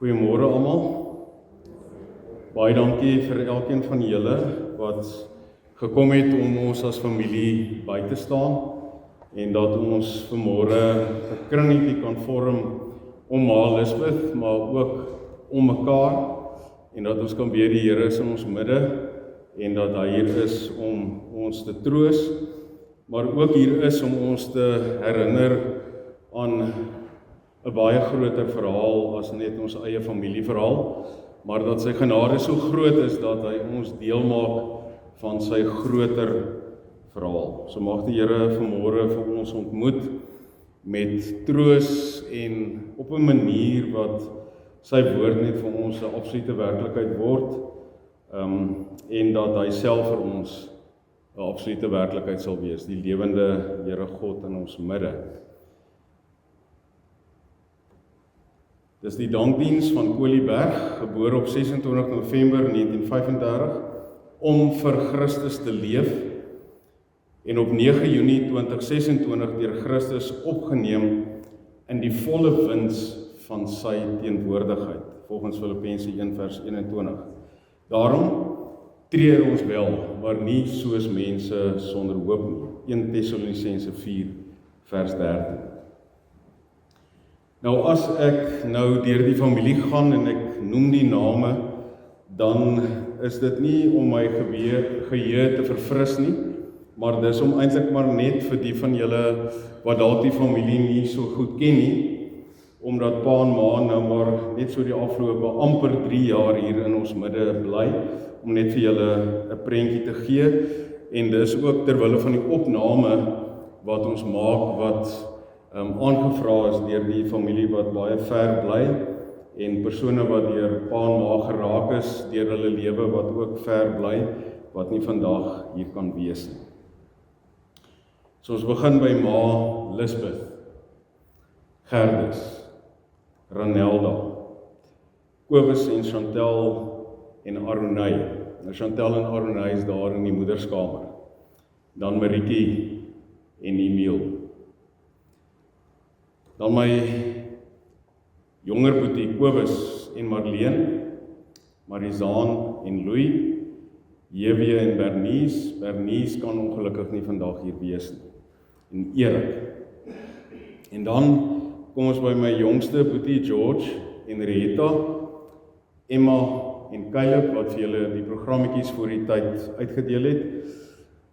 Goeiemôre almal. Baie dankie vir elkeen van julle wat gekom het om ons as familie by te staan en dat ons vanmôre 'n kringetjie kan vorm om Ma Lisbeth, maar ook om mekaar en dat ons kan weet die Here is in ons midde en dat hy hier is om ons te troos, maar ook hier is om ons te herinner aan 'n baie groter verhaal as net ons eie familieverhaal, maar dat sy genade so groot is dat hy ons deel maak van sy groter verhaal. So mag die Here vanmôre vir ons ontmoet met troos en op 'n manier wat sy woord net vir ons 'n absolute werklikheid word, en dat hy self vir ons 'n absolute werklikheid sal wees, die lewende Here God in ons midde. Dis die dankdiens van Kolieberg, gebore op 26 November 1935, om vir Christus te leef, en op 9 Junie 2026 deur Christus opgeneem in die volle wins van sy teenwoordigheid, volgens Filippense 1 vers 21. Daarom treur ons wel, maar nie soos mense sonder hoop nie. 1 Tessalonisense 4 vers 13. Nou as ek nou deur die familie gaan en ek noem die name, dan is dit nie om my geheue te verfris nie, maar dis om eintlik maar net vir die van julle wat dalk die familie nie so goed ken nie, omdat pa en ma nou maar net so die afgelope amper 3 jaar hier in ons midde bly, om net vir julle 'n prentjie te gee, en dis ook terwille van die opname wat ons maak, wat aangevra is deur die familie wat baie ver bly, en persone wat deur pa en ma geraak is deur hulle lewe wat ook ver bly, wat nie vandag hier kan wees nie. So ons begin by Ma Lisbeth, Gerdus, Ranelda, Kobus en Chantel en Aronay. Nou Chantel en Aronay is daar in die moederskamer. Dan Maritjie en Emil. Dan my jonger boetie Kobus en Marleen, Marizaan en Louis, JW en Bernice. Bernice kan ongelukkig nie vandag hier wees nie. En Erik. En dan kom ons by my jongste boetie George en Rita, Emma en Caleb wat vir julle die programmetjies voor die tyd uitgedeel het.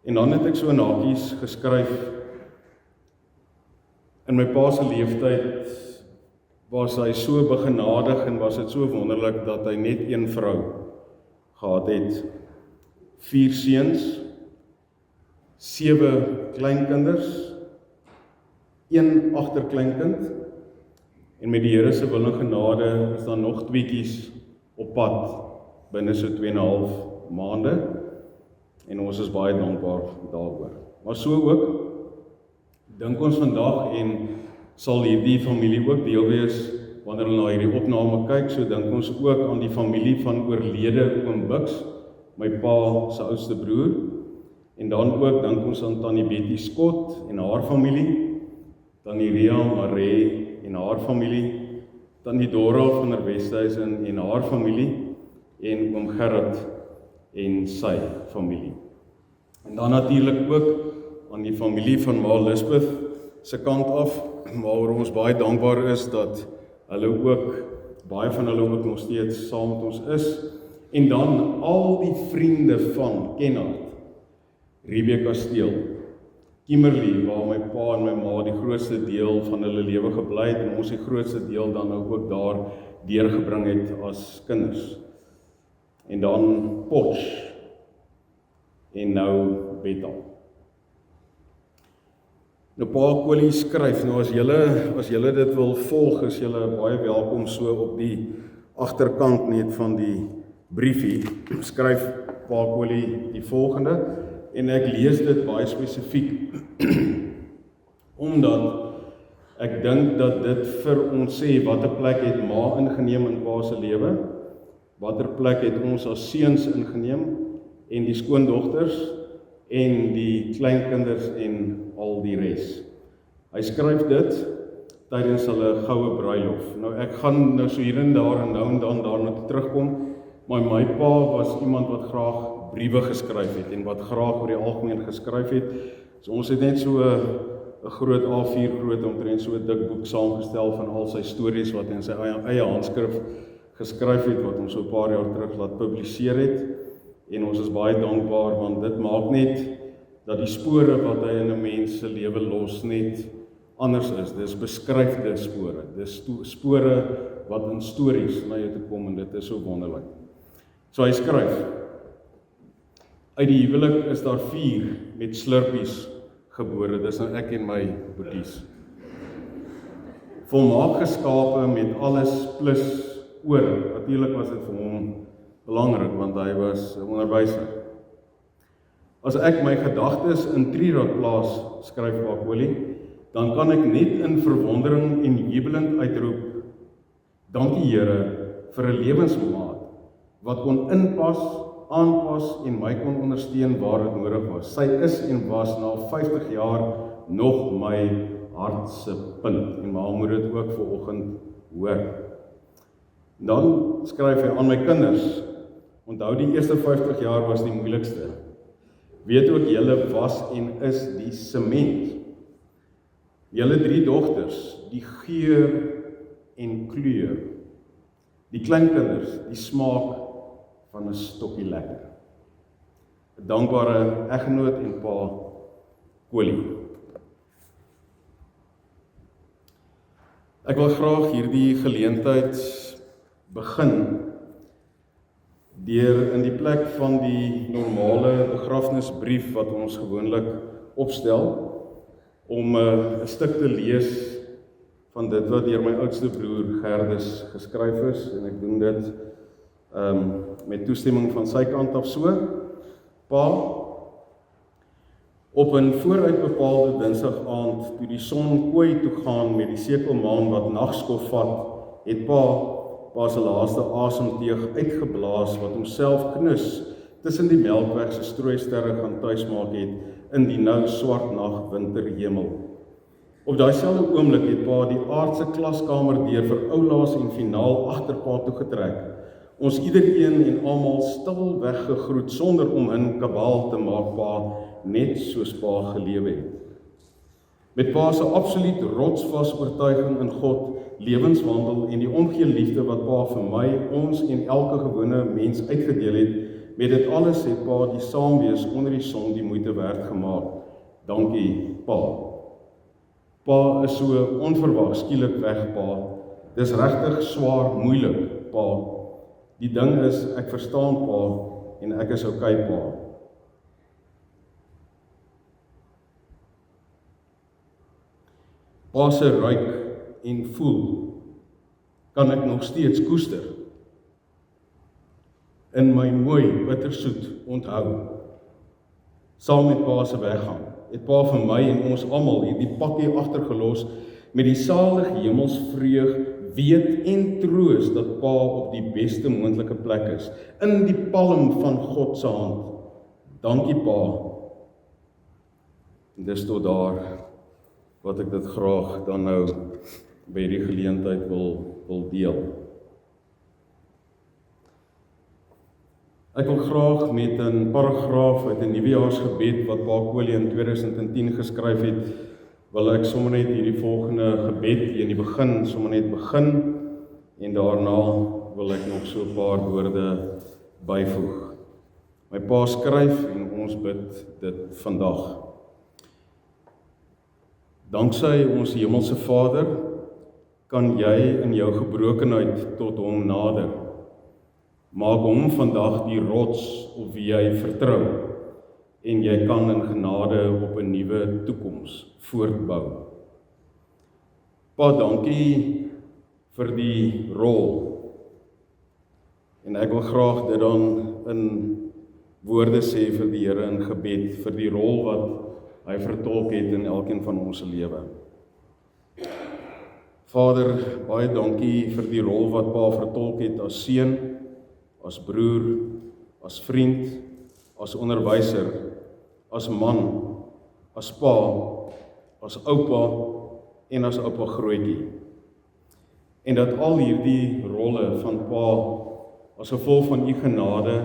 En dan het ek so nakies geskryf. In my pa se leeftyd was hy so begenadig en was dit so wonderlik dat hy net een vrou gehad het. 4 seuns, 7 kleinkinders, 1 agterkleinkind, en met die Here se wil en genade is daar nog 2 op pad binne so 2,5 maande, en ons is baie dankbaar daaroor. Maar so ook dink ons vandag, en sal hierdie familie ook deel wees wanneer hulle na hierdie opname kyk, so dink ons ook aan die familie van oorlede oom Bux, my pa se oudste broer, en dan ook dink ons aan tannie Betty Scott en haar familie, tannie Ria Maree en haar familie, tannie Dora van der Westhuizen en haar familie, en oom Gerrit en sy familie. En dan natuurlik ook aan die familie van Ma Lisbeth se kant af, waaroor ons baie dankbaar is dat hulle ook, baie van hulle ook nog steeds saam met ons is, en dan al die vriende van Kennard, Rebecca Steel, Kimberly, waar my pa en my ma die grootste deel van hulle lewe gebly het, en ons die grootste deel dan ook daar deurgebring het as kinders. En dan Potch, en nou Bethel. Nou pa Kolie skryf, nou as julle dit wil volg, is julle baie welkom so op die agterkant net van die briefie, skryf pa Kolie die volgende, en ek lees dit baie spesifiek, omdat ek dink dat dit vir ons sê, watter plek het ma ingeneem in pa se lewe, watter plek het ons as seuns ingeneem, en die skoondogters, en die kleinkinders en al die res. Hy skryf dit tydens hulle goue bruilof. Nou ek gaan nou so hier en daar en dan daarna toe terugkom, maar my pa was iemand wat graag briewe geskryf het en wat graag oor die algemeen geskryf het. So ons het net so 'n groot A4 groot omtrent so 'n dik boek saamgestel van al sy stories wat in sy eie handskrif geskryf het, wat ons so 'n paar jaar terug laat publiseer het. En ons is baie dankbaar want dit maak net dat die spore wat hy in 'n mens se lewe los net anders is. Dis beskryfde spore. Dis spore wat in stories na jou toe kom en dit is so wonderlik. So hy skryf: uit die huwelik is daar 4 met slurpies gebore. Dis nou ek en my boeties. Volmaak geskape met alles plus oor. Natuurlik was dit vir hom belangrik want hy was 'n onderwyser. As ek my gedagtes in Trierad plaas, skryf Bakolie, dan kan ek net in verwondering en jubelend uitroep: dankie Here vir 'n lewensmaat wat kon inpas, aanpas en my kon ondersteun waar dit nodig was. Sy is en was na 50 jaar nog my hart se punt en maar moet dit ook vanoggend hoor. Dan skryf hy aan my kinders: onthou die eerste 50 jaar was die moeilikste. Weet ook julle was en is die sement. Julle 3 dogters, die geur en kleur. Die kleinkinders, die smaak van 'n stokkie lekker. 'n Dankbare eggenoot en pa Kolie. Ek wil graag hierdie geleentheid begin deur in die plek van die normale begrafnisbrief wat ons gewoonlik opstel, om 'n stuk te lees van dit wat deur my oudste broer Gerdus geskryf is, en ek doen dit met toestemming van sy kant af so. Pa, op 'n vooruitbepaalde Dinsdag aand, toe die son kooi toe gaan met die sekelmaan wat nagskof vat, het pa se laaste asemteug uitgeblaas wat homself knus tussen die Melkweg se strooisterre gaan tuismaak het in die nou swart nag winterhemel. Op daai selfde oomblik het pa die aardse klaskamer deur vir oulaas en finaal agter pa toe getrek. Ons iedereen en almal stil weggegroet sonder om in kabaal te maak, pa net soos pa gelewe het. Met pa se absoluut rotsvas oortuiging in God, lewenswandel en die omgee liefde wat pa vir my, ons en elke gewone mens uitgedeel het, met dit alles het pa die saamwees onder die son die moeite werd gemaak. Dankie, pa. Pa is so onverwags skielik weg, pa. Dis regtig swaar moeilik, pa. Die ding is, ek verstaan pa en ek is okay, pa. Pa se ruik en voel kan ek nog steeds koester. In my mooi bittersoet onthou. Saam met pa se weggaan, het pa vir my en ons almal hierdie pakkie agtergelos met die salige hemelsvreug, weet en troos dat pa op die beste moontlike plek is, in die palm van God se hand. Dankie pa. En dis tot daar wat ek dit graag dan nou by die geleentheid wil deel. Ek wil graag met 'n paragraaf uit 'n nuwejaarsgebed wat pa Kolie in 2010 geskryf het, wil ek sommer net hierdie volgende gebed hier in die begin sommer net begin en daarna wil ek nog so 'n paar woorde byvoeg. My pa skryf en ons bid dit vandag. Danksy ons hemelse Vader, kan jy in jou gebrokenheid tot hom nader. Maak hom vandag die rots op wie jy vertrou en jy kan in genade op 'n nuwe toekoms voortbou. Pa, dankie vir die rol. En ek wil graag dit dan in woorde sê vir die Here in gebed, vir die rol wat hy vertolk het in elkeen van ons se lewe. Vader, baie dankie vir die rol wat pa vertolk het as seun, as broer, as vriend, as onderwyser, as man, as pa, as oupa, en as oupa grootjie. En dat al hierdie rolle van pa as gevolg van u genade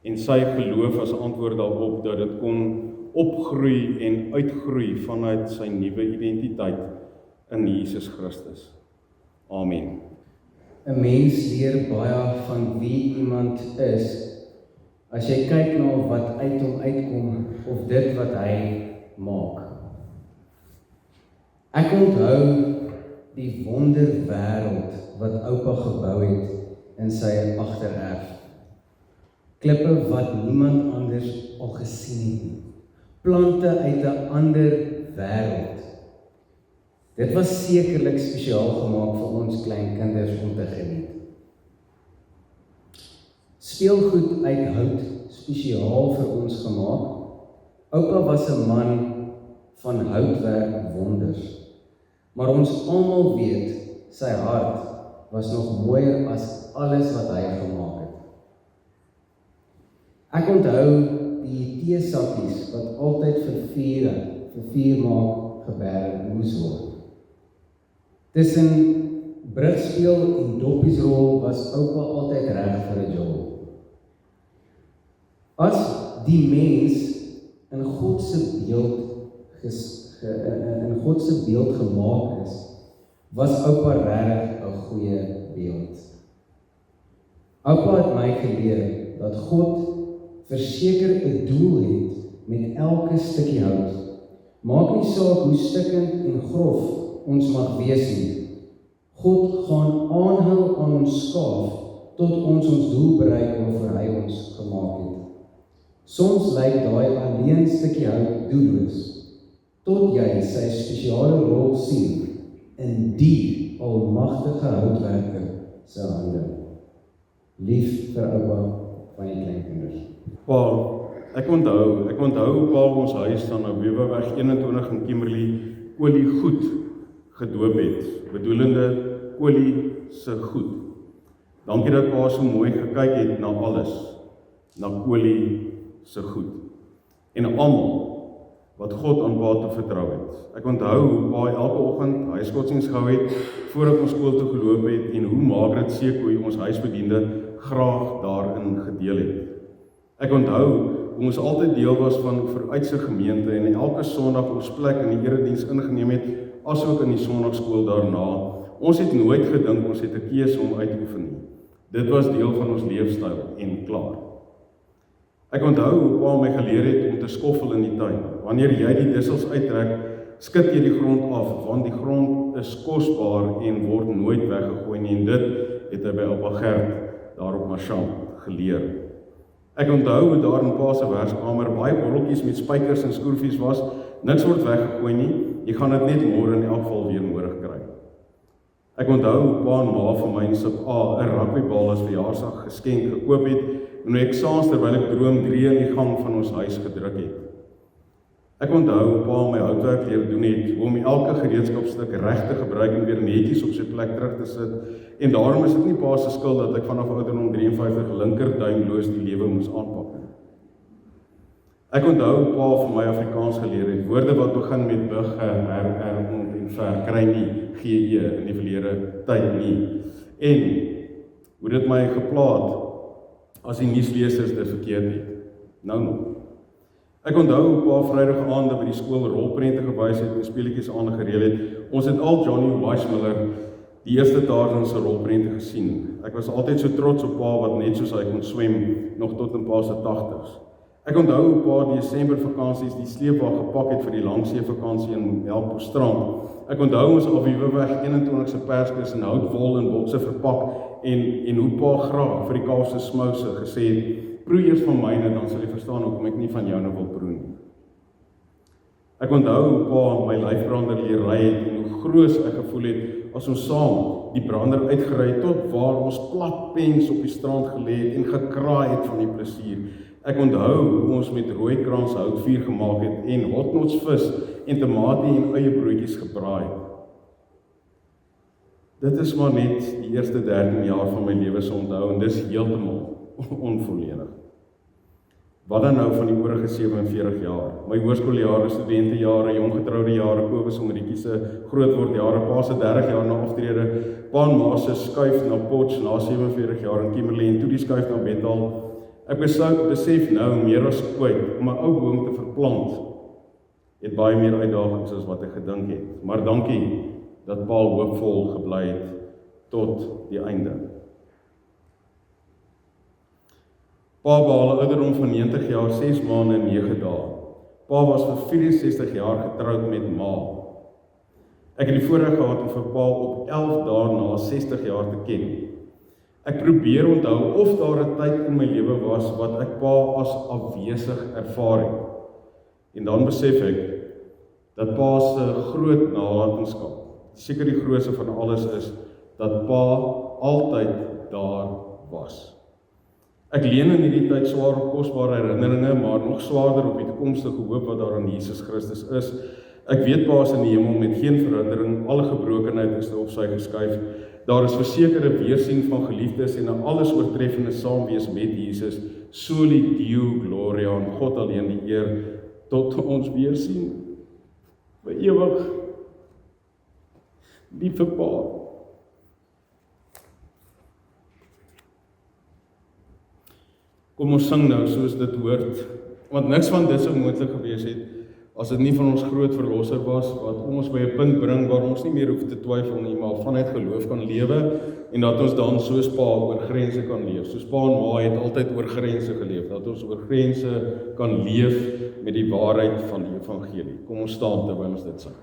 en sy geloof as antwoord daarop, dat dit kon opgroei en uitgroei vanuit sy nuwe identiteit in Jesus Christus. Amen. 'n Mens leer baie van wie iemand is, as jy kyk na wat uit hom uitkom, of dit wat hy maak. Ek onthou die wonderwêreld wat oupa gebou het in sy agtererf. Klippe wat niemand anders al gesien het nie. Plante uit 'n ander wêreld. Dit was sekerlik spesiaal gemaak vir ons klein kinders om te geniet. Speelgoed uit hout, spesiaal vir ons gemaak. Oupa was 'n man van houtwerk wonders. Maar ons almal weet, sy hart was nog mooier as alles wat hy gemaak het. Ek onthou die teesakkies wat altyd vir vuur maak geberg moes word. Tussen brugspeel en doppiesrol was oupa altyd reg vir 'n job. As die mens in God se beeld gemaak is, was oupa regtig 'n goeie beeld. Oupa het my geleer dat God verseker 'n doel het met elke stukkie hout. Maak nie saak hoe stikkend en grof ons mag wees nie. God gaan aanhou aan ons skaaf tot ons doel bereik waarvoor hy ons gemaak het. Soms lyk daai alleen stukkie hout doelloos, tot jy sy spesiale rol sien in die almagtige houtwerker se hande. Lief vir oupa van die kleinkinders. Pa, ek onthou pa ons huis dan op Weeweweg 21 in Kimberley olie goed gedoop het, bedoelende olie se goed. Dankie dat pa so mooi gekyk het na alles, na olie se goed. En almal wat God aan pa toe vertrou het. Ek onthou hoe pa elke oggend huisgodsdiens gehou het, voordat ons skool toe geloop het, en hoe Margaret Sekoe, ons huisbediende, graag daarin gedeel het. Ek onthou hoe ons altyd deel was van Vooruitse gemeente en elke Sondag ons plek in die erediens ingeneem het, asook in die Sondagskool daarna. Ons het nooit gedink ons het 'n keuse om uit te oefen nie. Dit was deel van ons leefstyl en klaar. Ek onthou hoe pa my geleer het om te skoffel in die tuin. Wanneer jy die dissels uittrek, skud jy die grond af, want die grond is kosbaar en word nooit weggegooi nie, en dit het hy by oupa Gert daar op Marchand geleer. Ek onthou hoe daar in pa se werkskamer baie botteltjies met spykers en skroefies was, niks word weggegooi nie, jy gaan dit net môre in elk geval weer nodig kry. Ek onthou hoe pa en ma vir my in sub A 'n rugbybal as verjaarsdag geskenk gekoop het, en hoe ek saans terwyl ek droom 3 in die gang van ons huis gedruk het. Ek onthou hoe pa my houtwerk leer doen het, hoe om elke gereedskapstuk reg te gebruik en weer netjies op sy plek terug te sit, en daarom is dit nie pa se skuld dat ek vanaf ouderdom 53 linkerduimloos die lewe moes aanpak nie. Ek onthou hoe pa vir my Afrikaans geleer het, woorde wat begin met bug, ont en ver, kry nie GE in die verlede tyd nie, en hoe dit my geplaat as die nuuslesers dit verkeerd het, nou nog. Ek onthou hoe pa Vrydag aande by die skool rolprente gewys het en speletjies aangereël het. Ons het al Johnny Weissmuller die eerste daar in sy rolprente gesien. Ek was altyd so trots op pa wat net soos hy kon swem, nog tot in pa se 80's. Ek onthou hoe pa die Desembervakansies die sleepwa gepak het vir die langseevakansie in Melkbosstrand. Ek onthou ons op Weeweweg 21 se Perskus in houtwol en bokse verpak, en hoe pa graag vir die Kaapse smouse gesê het, proe eers van myne, dan sal jy verstaan hoekom ek nie van jou nou wil proe nie. Ek onthou hoe pa my lyfbrander leer ry het, en hoe groot ek gevoel het as ons saam die brander uitgery het, tot waar ons plat pens op die strand gelê het en gekraai het van die plesier. Ek onthou hoe ons met rooikrans houtvuur gemaak het, en hotnotsvis en tamatie en eierbroodjies gebraai het. Dit is maar net die eerste 13 jaar van my lewe se onthou, en dis heeltemal onvolledig. Wat dan nou van die oorige 47 jaar? My hoërskooljare, studentejare, jonggetroude jare, Kobus en Marietjie se grootword jare, pa se 30 jaar na aftrede, pa en ma se skuif na Potch na 47 jaar in Kimberley en toe die skuif na Bethal. Ek besef nou meer as ooit om 'n ou boom te verplant het baie meer uitdagings as wat ek gedink het. Maar dankie dat Paul hoopvol gebly het tot die einde. Pa behaal 'n ouderdom van 90 jaar, 6 maande en 9 dae. Pa was vir 64 jaar getroud met ma. Ek het die voorreg gehad om vir pa op 11 dae na 60 jaar te ken. Ek probeer onthou of daar 'n tyd in my lewe was wat ek pa as afwesig ervaar het. En dan besef ek dat pa se groot nalatenskap, seker die grootste van alles is, dat pa altyd daar was. Ek leen in hierdie tyd swaar op kosbare herinneringe, maar nog swaarder op die toekomstige hoop wat daar in Jesus Christus is. Ek weet pa is in die hemel met geen verhindering, alle gebrokenheid is op sy geskuif. Daar is versekerde weersien van geliefdes en 'n alles oortreffende saamwees met Jesus. Soli Deo Gloria, aan God alleen die eer tot ons weer sien. Vir ewig. Liewe pa. Kom ons sing nou soos dit hoort, want niks van dit sou moontlik gewees het as dit nie van ons groot verlosser was, wat ons by 'n punt bring waar ons nie meer hoef te twyfel nie, maar vanuit geloof kan lewe, en dat ons dan soos pa oor grense kan leef. Soos pa en ma het altyd oor grense geleef, dat ons oor grense kan leef met die waarheid van die evangelie. Kom ons staan terwyl ons dit sing.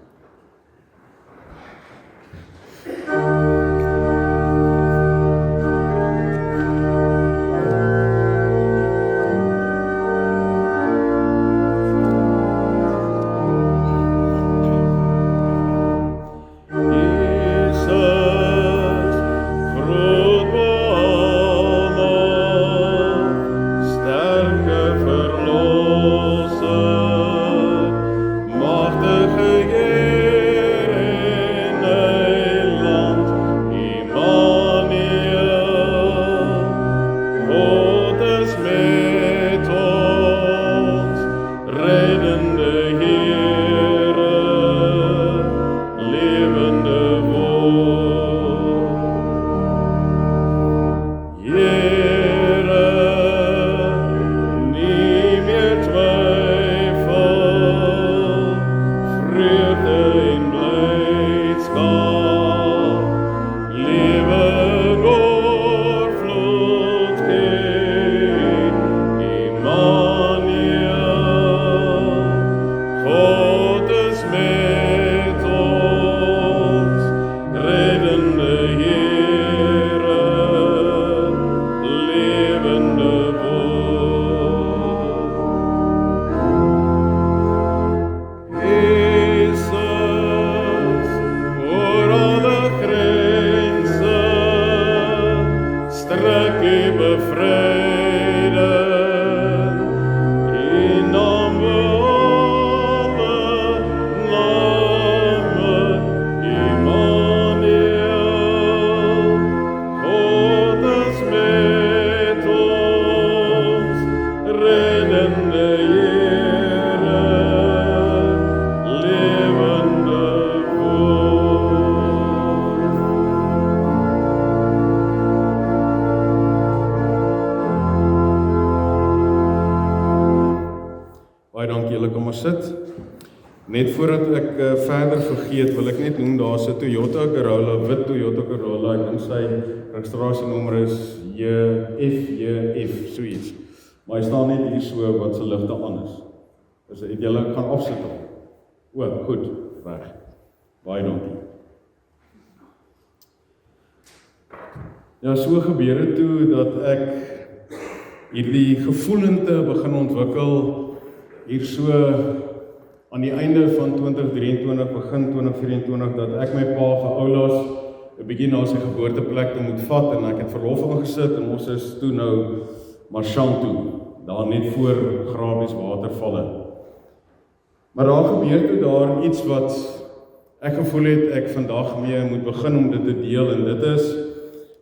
Net voordat ek verder vergeet, wil ek net noem, daar is 'n Toyota Corolla, wit Toyota Corolla, en sy registrasienommer is JFJF, so iets. Maar hy staan net hier so, wat sy ligte aan is. Dus het julle gaan afsit al. O, goed, weg. Baie dankie. Ja, so gebeur het toe, dat ek hierdie gevoelente begin ontwikkel, hier so aan die einde van 2023, begin 2024, dat ek my pa vir Oulaas 'n bietjie na sy geboorteplek te moet vat, en ek het verlof ingesit, en ons is toe nou Marchand toe, daar net voor Grabies watervalle. Maar daar gebeur toe daar iets wat ek gevoel het, ek vandag mee moet begin om dit te deel, en dit is,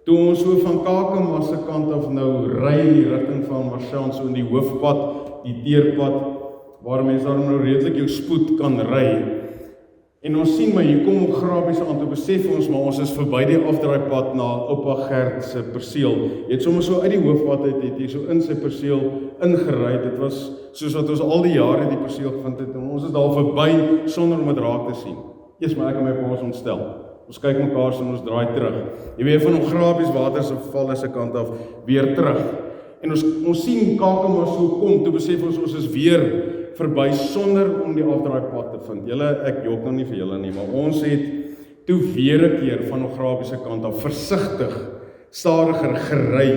toe ons so van Kakamas se kant af nou ry in die rigting van Marchand, so in die hoofpad, die teerpad, waar mense daar nou redelik jou spoed kan ry. En ons sien maar, hier kom Grabies aan, toe besef ons, maar ons is verby die afdraaipad na Oupa Gert se perseel. Jy het sommer so uit die hoofpad uit, het jy so in sy perseel ingery. Dit was soos wat ons al die jare die perseel gevind het, en ons is daar verby sonder om dit raak te sien. Eers maar ek en my pa is ontstel. Ons kyk mekaar en ons draai terug. Jy weet van Grabies water se val se kant af weer terug. En ons sien Kakema so kom, toe besef ons is weer verby sonder om die afdraaipad te vind. Ek jok nou nie vir julle nie, maar ons het toe weer 'n keer van Grabies se kant af versigtig, stadiger gery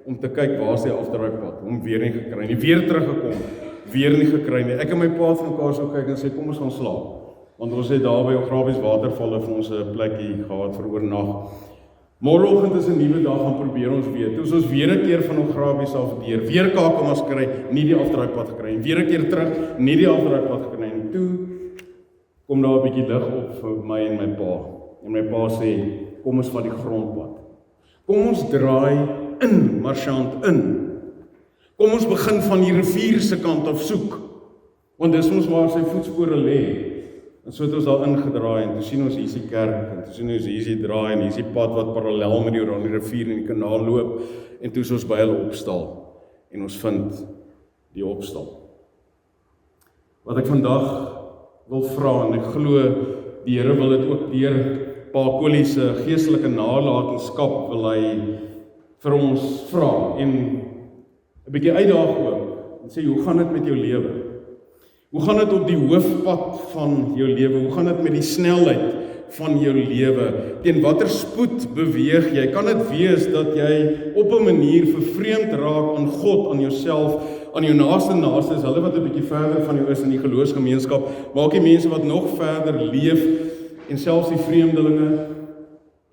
om te kyk waar is die afdraaipad, hom weer nie gekry nie, weer teruggekom, weer nie gekry nie. Ek en my pa het mekaar so kyk en sê kom ons gaan slaap. Want ons het daar by Grabies watervalle vir ons 'n plekkie gehad vir oornag. Môreoggend is 'n nuwe dag, gaan probeer ons weer. Toe ons weer 'n keer van Grabies af deur, weer Kakemas kry, nie die afdraaipad gekry nie. Weer 'n keer terug, nie die afdraaipad gekry nie. Toe kom daar 'n bietjie lig op vir my en my pa. En my pa sê, kom ons vat die grondpad. Kom ons draai in Marchant in. Kom ons begin van die rivier se kant af soek. Want dis ons waar sy voetspore lê. En so het ons daar ingedraai en toe sien ons hier is die kerk en toe sien ons hier is die draai en hier is die pad wat parallel met die rivier en die kanaal loop en toe is ons by hulle opstal en ons vind die opstal. Wat ek vandag wil vra en ek glo die Here wil dit ook deur Pa Kolie se geestelike nalatenskap wil hy vir ons vra en 'n bietjie uitdaag ook en sê hoe gaan dit met jou lewe? Hoe gaan dit op die hoofpad van jou lewe? Hoe gaan dit met die snelheid van jou lewe? Teen watter spoed beweeg jy? Kan dit wees dat jy op 'n manier vervreemd raak aan God, aan jouself, aan jou naaste is hulle wat 'n bietjie verder van jou is in die geloofsgemeenskap, maar ook die mense wat nog verder leef en selfs die vreemdelinge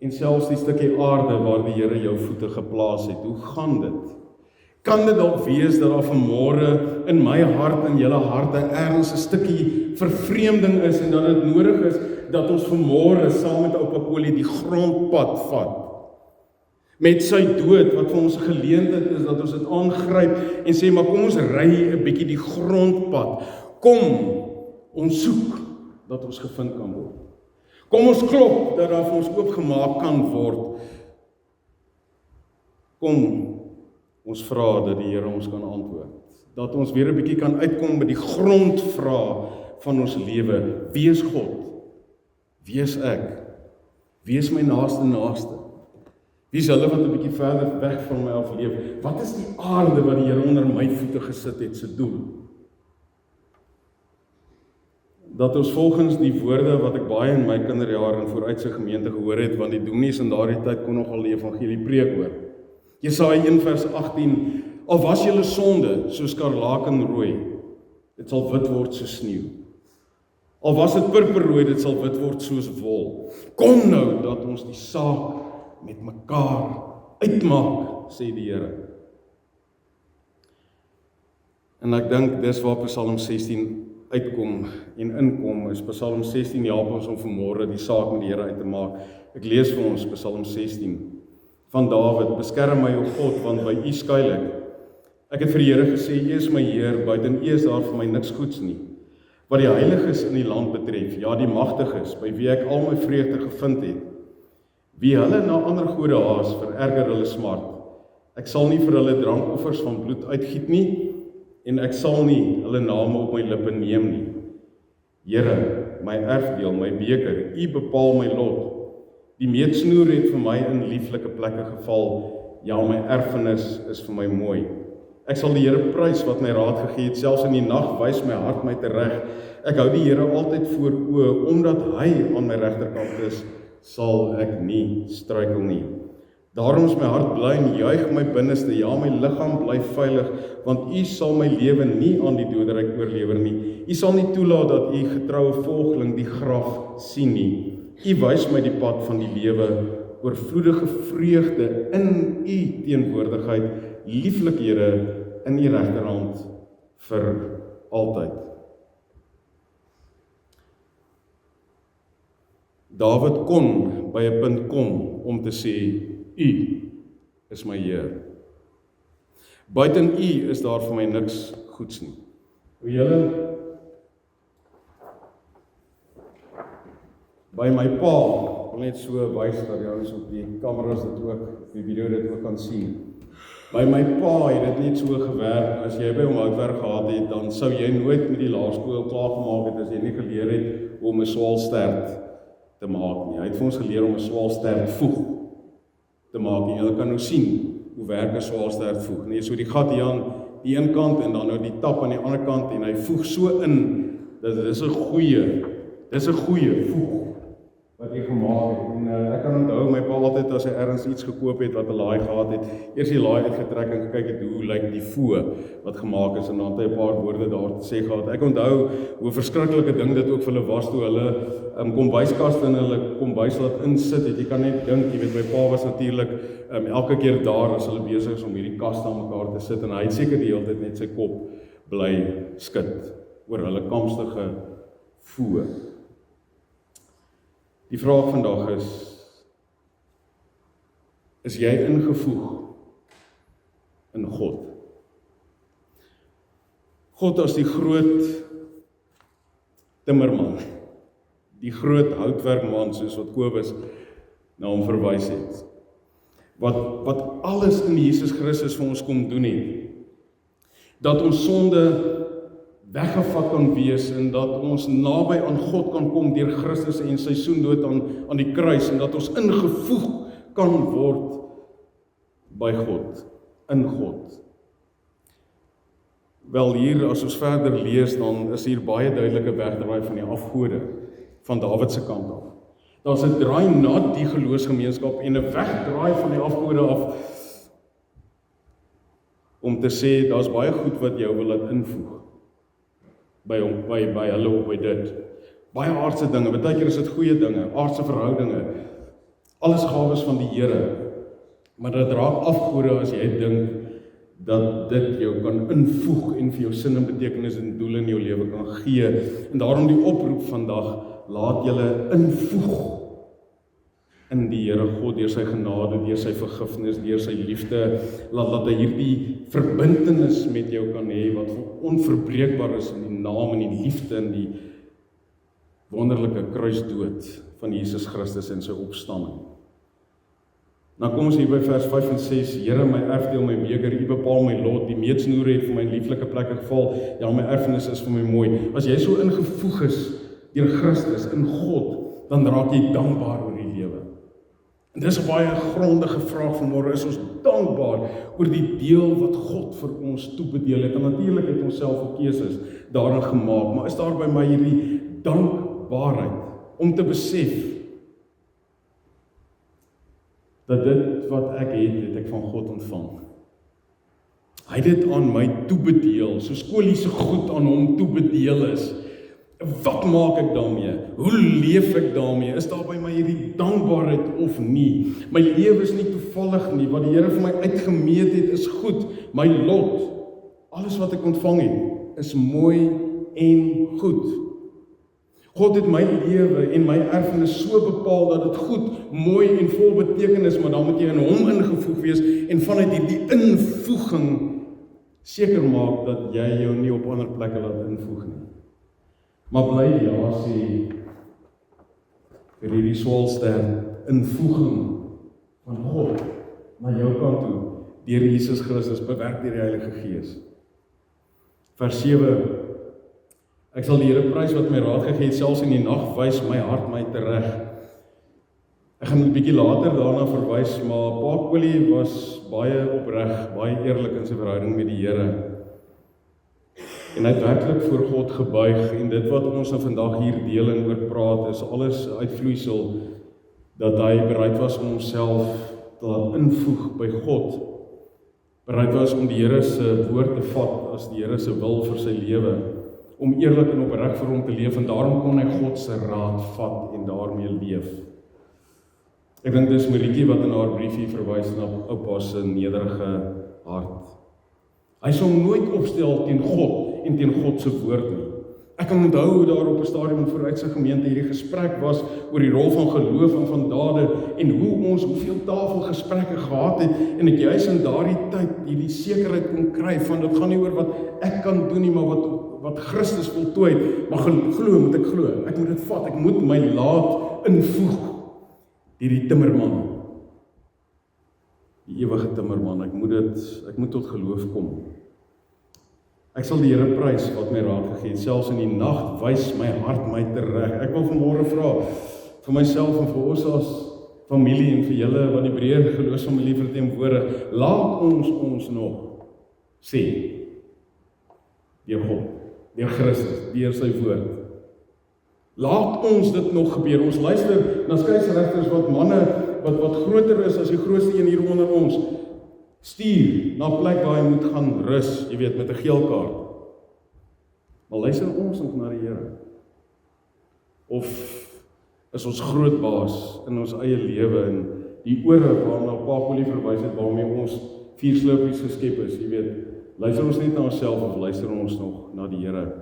en selfs die stukkie aarde waar die Here jou voete geplaas het. Hoe gaan dit? Kan dit dalk wees dat daar vanmôre in my hart en julle harte ergens 'n stukkie vervreemding is en dat dit nodig is dat ons vanmôre saam met Oupa Kolie die grondpad vat. Met sy dood wat vir ons 'n geleentheid is dat ons dit aangryp en sê maar kom ons ry 'n bietjie die grondpad. Kom ons soek dat ons gevind kan word. Kom ons klop dat daar vir ons oopgemaak kan word. Kom ons vra dat die Here ons kan antwoord. Dat ons weer 'n bietjie kan uitkom by die grondvraag van ons lewe. Wie is God? Wie is ek? Wie is my naaste? Wie is hulle wat 'n bietjie verder weg van my af leef? Wat is die aarde wat die Here onder my voete gesit het se doel? Dat ons volgens die woorde wat ek baie in my kinderjare en vooruit sy gemeente gehoor het, want die dominees in daardie tyd kon nogal die evangelie preek hoor. Jesaja 1 vers 18, al was julle sonde soos skarlakenrooi, dit sal wit word soos sneeu. Al was dit purperrooi, dit sal wit word soos wol. Kom nou dat ons die saak met mekaar uitmaak, sê die Here. En ek dink dis waar Psalm 16 uitkom en inkom, is Psalm 16 help ons om vanmôre die saak met die Here uit te maak. Ek lees vir ons Psalm 16 van Dawid, beskerm my o God, want by U skuil ek. Ek het vir die Here gesê, U is my Heer, buiten U is daar vir my niks goeds nie. Wat die heiliges in die land betref, ja die magtiges, by wie ek al my vreugde gevind het. Wie hulle na ander gode haas, vererger hulle smart. Ek sal nie vir hulle drankoffers van bloed uitgiet nie, en ek sal nie hulle name op my lippe neem nie. Here, my erfdeel, my beker, U bepaal my lot. Die meetsnoer het vir my in lieflike plekke geval, ja my erfenis is vir my mooi. Ek sal die Here prys wat my raad gegee het, selfs in die nag wys my hart my tereg. Ek hou die Here altyd voor oë, omdat hy aan my regterkant is, sal ek nie struikel nie. Daarom is my hart bly en juig my binneste, ja my liggaam bly veilig, want U sal my lewe nie aan die doderyk oorlewer nie. U sal nie toelaat dat U getroue volgeling die graf sien nie. U wys my die pad van die lewe, oorvloedige vreugde in U teenwoordigheid, lieflikhede in U regterhand vir altyd. Dawid kon by 'n punt kom om te sê, U is my Heer. Buiten U is daar vir my niks goeds nie. Julle, by my pa, ek wil net so wys dat jy ons op die kameras dit ook, die video dit ook kan sien. By my pa het dit net so gewerk, as jy by hom houtwerk gehad het, dan sou jy nooit met die laerskool klaargemaak het, as jy nie geleer het om 'n swaalstert te maak nie. Hy het vir ons geleer om 'n swaalstert voeg te maak, en jy kan nou sien hoe werk 'n swaalstert voeg. Nee, so die gat hier aan die een kant, en dan nou die tap aan die ander kant, en hy voeg so in, dat dis 'n goeie voeg, wat hy gemaak het, en ek kan onthou, my pa altyd as hy ergens iets gekoop het, wat 'n laai gehad het, eers die laai uitgetrek en gekyk het, hoe lyk die voe, wat gemaak is, en dan het hy 'n paar woorde daar te sê gehad. Ek onthou, hoe verskriklike ding dit ook vir hulle was, toe hulle kombuiskaste in hulle kombuis laat insit het, jy kan net dink, jy weet, my pa was natuurlik, elke keer daar, as hulle besig is om hierdie kaste aan mekaar te sit, en hy het seker die hele tyd net sy kop bly skud, oor hulle kamstige voe. Die vraag vandag is jy ingevoeg in God? God as die groot timmerman, die groot houtwerkman, soos wat Kobus na hom verwys het, wat alles in Jesus Christus vir ons kom doen het, dat ons sonde weggevat kan wees, en dat ons naby aan God kan kom deur Christus en sy soendood aan die kruis, en dat ons ingevoeg kan word by God, in God. Wel hier, as ons verder lees, dan is hier baie duidelike wegdraai van die afgode, van Dawid se kant af. Daar's 'n draai na die geloofsgemeenskap, en 'n wegdraai van die afgode af, om te sê, daar's baie goed wat jou wil laat invoeg, by hulle of by dit. Baie aardse dinge, baie keer is dit goeie dinge, aardse verhoudinge, alles gawes van die Here, maar dit raak afgode as jy dink, dat dit jou kan invoeg, en vir jou sin en betekenis en doel in jou lewe kan gee, en daarom die oproep vandag, laat julle invoeg in die Here God, deur sy genade, deur sy vergifnis, deur sy liefde, laat hy hierdie verbintenis met jou kan hê, wat onverbreekbaar is in die naam en die liefde en die wonderlike kruisdood van Jesus Christus en sy opstanding. Nou kom ons hier by vers 5 en 6, Here, my erfdeel, my beker, U bepaal my lot, die meetsnoere het vir my lieflike plekke geval, ja, my erfenis is vir my mooi. As jy so ingevoeg is deur Christus in God, dan raak jy dankbaar oor die lewe. En dis 'n baie grondige vraag vanmôre, is ons dankbaar oor die deel wat God vir ons toebedeel het, en natuurlik het ons self 'n keuses daarin gemaak, maar is daar by my hierdie dankbaarheid, om te besef, dat dit wat ek het ek van God ontvang. Hy het dit aan my toebedeel, soos koliese goed aan hom toebedeel is. Wat maak ek daarmee? Hoe leef ek daarmee? Is daar by my hierdie dankbaarheid of nie? My lewe is nie toevallig nie, wat die Here vir my uitgemeet het is goed. My lot, alles wat ek ontvang het, is mooi en goed. God het my lewe en my erfenis so bepaal dat dit goed, mooi en vol betekenis, maar dan moet jy in hom ingevoeg wees, en vanuit hierdie invoeging seker maak dat jy jou nie op ander plekke laat invoeg nie. Maar bly ja sê vir hierdie swaalster invoeging van God na jou kant toe, deur Jesus Christus, bewerk deur die Heilige Gees. Vers 7, ek sal die Here prys wat my raad gegee het, selfs in die nag wys my hart my tereg. Ek gaan 'n bietjie later daarna verwys, maar Pa Kolie was baie opreg, baie eerlik in sy verhouding met die Here. En hy het werklik voor God gebuig, en dit wat ons nou vandag hier deel en oor praat, is alles uitvloeisel, dat hy bereid was om homself te laat invoeg by God, bereid was om die Here se woord te vat as die Here se wil vir sy lewe, om eerlik en opreg vir hom te leef, en daarom kon hy God se raad vat en daarmee leef. Ek dink dis Marietjie wat in haar briefie verwys na oupa se nederige hart. Hy sal nooit opstel teen God en teen God se woord nie. Ek kan onthou daar op 'n stadium in Vooruitse gemeente hierdie gesprek was oor die rol van geloof en van dade en hoeveel tafelgesprekke gehad het en ek juis in daardie tyd hierdie sekerheid kon kry van dit gaan nie oor wat ek kan doen nie, maar wat Christus voltooi het, maar glo moet ek glo. Ek moet dit vat, ek moet my laat invoeg deur die timmerman. Die ewige timmerman, ek moet tot geloof kom. Ek sal die Here prys wat my raad gegee het, selfs in die nag wys my hart my tereg. Ek wil vanmôre vra, vir myself en vir ons as familie en vir julle wat die breër geloofsfamilie verteenwoordig, laat ons nog sê, deur God, deur Christus, deur sy woord. Laat ons dit nog gebeur. Ons luister na skeieregters wat manne, wat groter is as die grootste een hier onder ons, stuur na 'n plek waar hy moet gaan rus, jy weet, met 'n geel kaart. Maar luister ons nog na die Here? Of is ons groot baas in ons eie lewe en die ore waarna Paul verwys het, waarmee ons 4 slopies geskep is, jy weet, luister ons net na onsself of luister ons nog na die Here?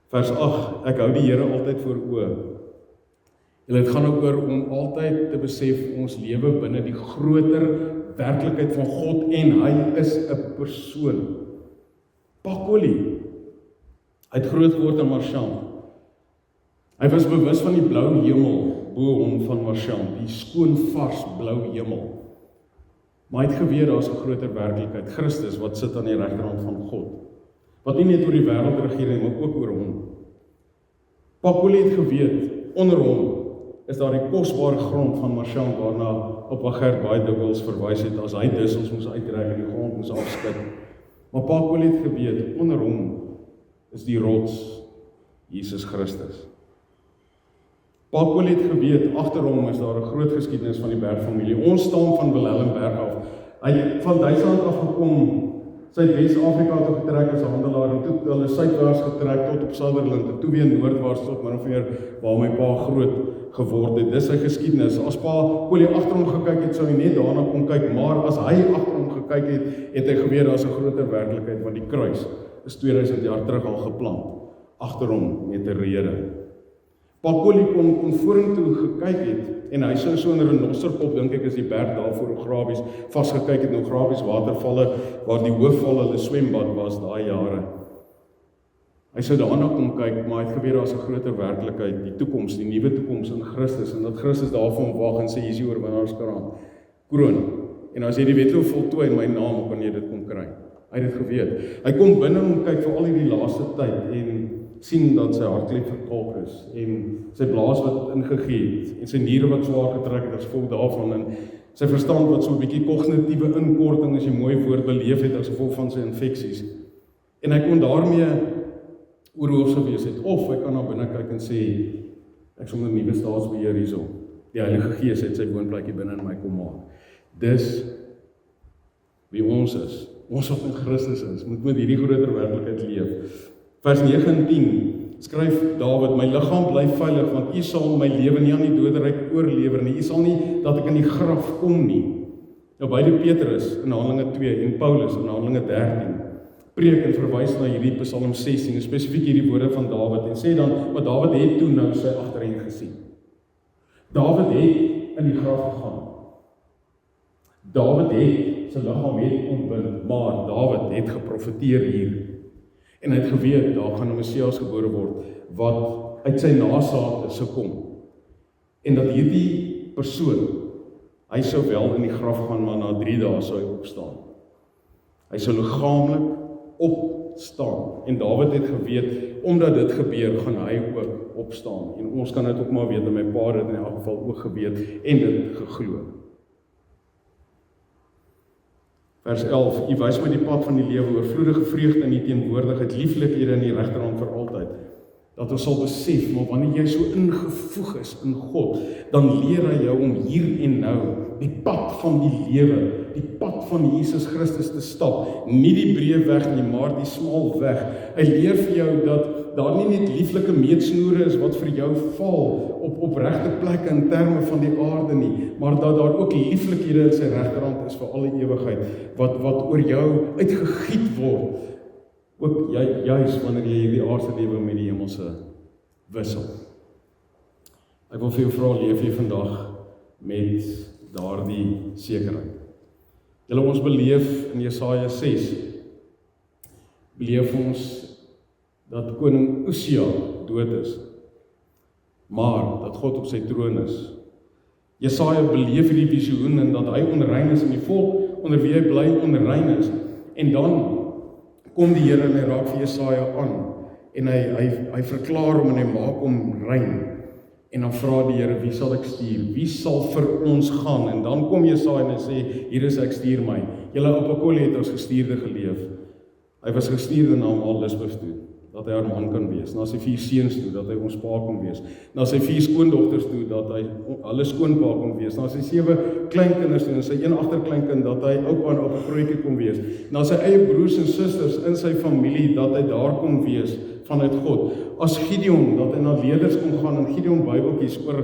Vers 8, ek hou die Here altyd voor oë. Dit gaan ook oor om altyd te besef ons lewe binne die groter werklikheid van God en hy is 'n persoon. Pakoli, hy het groot geword in Marchand. Hy was bewus van die blou hemel bo hom van Marchand, die skoon vars blou hemel. Maar hy het geweet daar is 'n groter werklikheid, Christus wat sit aan die regterhand van God. Wat nie net oor die wêreld regeer nie, maar ook oor hom. Pakoli het geweet, onder hom is daar die kosbare grond van Marchand waarna Gert baie dikwels verwys het as hy dussels moes uittrek en die grond moes afskud. Maar Pakoli het geweet, onder hom is die rots, Jesus Christus. Pakoli het geweet, agter hom is daar 'n groot geskiedenis van die Berg-familie. Ons stam van Wilhelmberg af. Hy het van Duitsland af gekom, Suidwes-Afrika toe getrek as handelaar en toe hulle suidwaarts getrek tot op Sutherland en toe weer noordwaarts tot min of meer waar my pa groot geword het. Dis sy geskiedenis. As Pakoli agter hom gekyk het, sou hy net daarna kon kyk, maar as hy agter hom gekyk het, het hy geweet daar's 'n groter werklikheid, want die kruis is 2000 jaar terug al geplant agter hom met 'n rede. Pakoli kon vorentoe gekyk het en hy sou so in 'n renosterpop, dink ek is die berg daar voor Grabies vasgekyk het, nou Grabies watervalle waar die Hoofval hulle swembad was daai jare. Hy sou daarna kom kyk, maar hy het geweet daar's 'n groter werklikheid, die toekoms, die nuwe toekoms in Christus en dat Christus daar vir hom wag en sê hier's die oorwinnaarskraan, kroon. En as jy die wedloop voltooi in my naam, kan jy dit kom kry. Hy het dit geweet. Hy kom binne en kyk vir al hierdie laaste tyd en sien dat sy hartklep verkalk is en sy blaas wat ingegee het en sy niere wat swaar getrek het as gevolg daarvan en sy verstand wat so 'n bietjie kognitiewe inkorting as jy mooi woord beleef het as gevolg van sy infeksies. En hy kon daarmee oorhoofs gewees het of hy kan na binne kyk en sê ek sonder nuwe staatsbeheer hierso. Die Heilige Gees het sy woonplekkie binne in my kom maak. Dis wie ons is. Ons wat in Christus is, moet met hierdie groter werklikheid leef. Vers 9 en 10 skryf Dawid, my liggaam bly veilig, want U sal my lewe nie aan die doderyk oorlewer nie. U sal nie dat ek in die graf kom nie. Nou beide Petrus in Handelinge 2 en Paulus in Handelinge 13 preek en verwys na hierdie Psalm 16, spesifiek hierdie woorde van Dawid en sê dan, maar Dawid het toe nou sy agterend gesien. Dawid het in die graf gegaan. Dawid het sy liggaam het ontbind, maar Dawid het geprofeteer hier. En hy het geweet, daar gaan 'n Messias gebore word, wat uit sy nageslagte sou kom. En dat hierdie persoon, hy sou wel in die graf gaan, maar na 3 dae sou hy opstaan. Hy sou liggaamlik opstaan. En Dawid het geweet, omdat dit gebeur, gaan hy ook opstaan. En ons kan dit ook maar weet, en my pa het in elk geval ook geweet, en dit geglo. Vers 11, U wys my die pad van die lewe, oorvloedige vreugde in die teenwoordigheid, lieflikhede in die regterhand vir altyd. Dat ons sal besef, maar wanneer jy so ingevoeg is in God, dan leer hy jou om hier en nou die pad van die lewe, die pad van Jesus Christus te stap. Nie die breë weg nie, maar die smal weg. Hy leer vir jou dat daar nie net lieflike meetsnoere is wat vir jou val op regte plekke in terme van die aarde nie, maar dat daar ook lieflikhede in sy regterhand is vir alle ewigheid, wat oor jou uitgegiet word Ook juis wanneer jy hierdie aardse lewe met die hemelse wissel. Ek wil vir jou vra, leef jy vandag met daardie sekerheid? Julle ons beleef in Jesaja 6, beleef ons dat koning Usia dood is, maar dat God op sy troon is. Jesaja beleef hierdie visioen en dat hy onrein is en die volk onder wie hy bly onrein is. En dan kom die Here en hy raak vir Jesaja aan en hy verklaar hom en hy maak hom rein. En dan vra die Here, wie sal ek stuur? Wie sal vir ons gaan? En dan kom Jesaja en hy sê, hier is ek, stuur my. Julle oupa Collie het as gestuurde geleef. Hy was gestuurde na hom al Lisbeth toe, dat hy haar man kan wees. Na sy 4 seuns toe, dat hy ons pa kon wees. Na sy 4 skoondogters toe, dat hy hulle skoonpa kon wees. Na sy 7 kleinkinders toe, en sy 1 agterkleinkind, dat hy oupa en oupa grootjie kon wees. Na sy eie broers en susters in sy familie, dat hy daar kon wees vanuit God. As Gideon, dat hy na leerders kon gaan en Gideon Bybeltjies oor